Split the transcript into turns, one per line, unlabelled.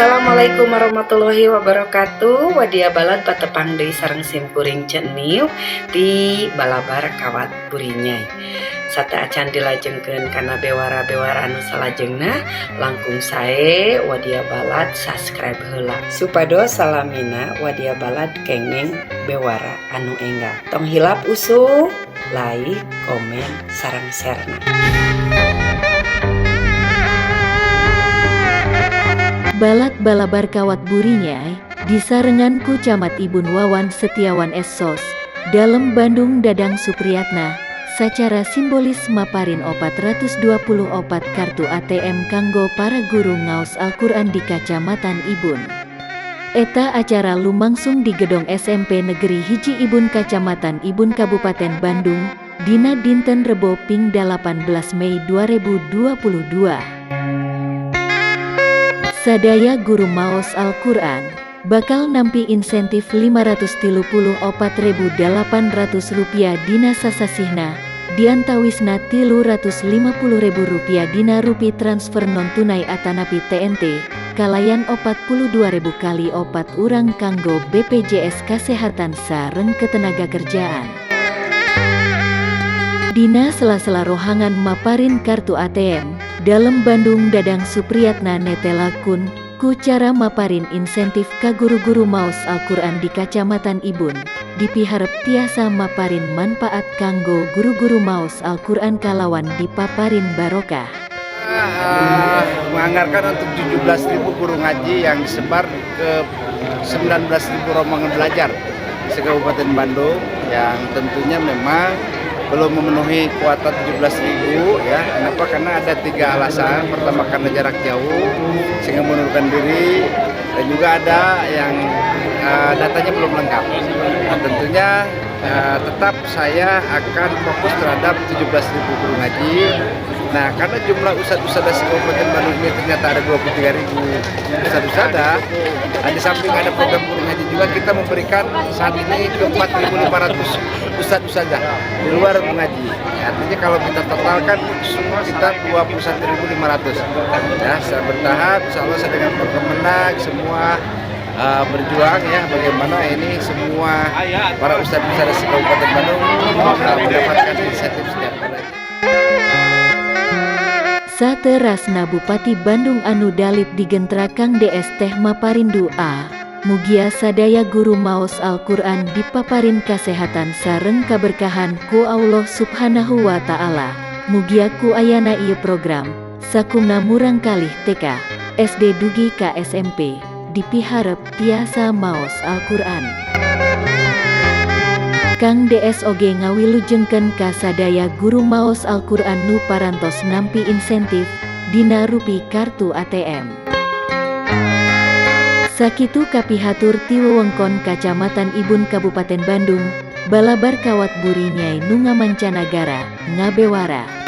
Assalamualaikum warahmatullahi wabarakatuh. Wadia balad patepang deui sareng simkuring ceniu di balabar kawat burinyai. Sata acan dilajengkeun kana bewara-bewara anu salajengna, langkung sae wadia balad subscribe heula supados salamina wadia balad kengeng bewara anu enggal. Tong hilap usuh, like, komen, sareng share-na.
Balad balabar kawat burinyai disarengan ku Camat Ibun Wawan Setiawan Essos dalam Bandung Dadang Supriyatna secara simbolis maparin 424 kartu ATM kanggo para guru ngaos Al-Quran di Kacamatan Ibun. Eta acara lumangsung di Gedong SMP Negeri Hiji Ibun Kacamatan Ibun Kabupaten Bandung dina dinten Rebo ping 18 Mei 2022. Sadaya guru maos Al-Quran bakal nampi insentif Rp534.800 dina sasasihna diantawisna Rp350.000 dina rupi transfer non tunai atanapi TNT kalayan 42.000 kali 4 urang kanggo BPJS Kesehatan sareng ketenaga kerjaan. Dina sela-sela rohangan maparin kartu ATM dalam Bandung Dadang Supriyatna netelakun ku cara maparin insentif ka guru-guru maos Al-Quran di Kacamatan Ibun dipiharep tiasa maparin manfaat kanggo guru-guru maos Al-Quran kalawan dipaparin barokah.
Menganggarkan untuk 17.000 guru ngaji yang disebar ke 19.000 rombongan belajar se-Kabupaten Bandung yang tentunya memang belum memenuhi kuota 17.000 ya. Kenapa? Karena ada 3 alasan. Pertama karena jarak jauh sehingga mengundurkan diri, dan juga ada yang datanya belum lengkap. Nah, tentunya tetap saya akan fokus terhadap 17.000 guru ngaji. Nah, karena jumlah ustadz-ustadz Kabupaten Bandung ini ternyata ada 23.000 ustadz-ustadz. Di samping ada program guru ngaji juga, kita memberikan saat ini ke 4.500 ustadz-ustadz di luar mengaji. Artinya kalau kita totalkan semua kita 21.500. Ya, secara bertahap, insya Allah saya dengan Kemenag semua berjuang ya bagaimana ini semua para ustadz-ustadz Kabupaten Bandung mendapatkan insentif setiap bulan.
Saterasna Bupati Bandung anu dalit digentra Kang DS teh maparindu mugia sadaya guru maos Al-Quran dipaparin kesehatan sareng kaberkahan ku Allah Subhanahu wa Ta'ala. Mugia ku ayana ieu program sakumna murang kalih TK SD dugi ka SMP dipiharep tiasa maos Al-Quran. Kang DS oge ngawilujengkeun ka sadaya guru maos Al-Quran nu parantos nampi insentif dina rupi kartu ATM. Sakitu kapihatur ti wewengkon Kacamatan Ibun Kabupaten Bandung, balabar kawat burinyai nu ngamancanagara ngabewara.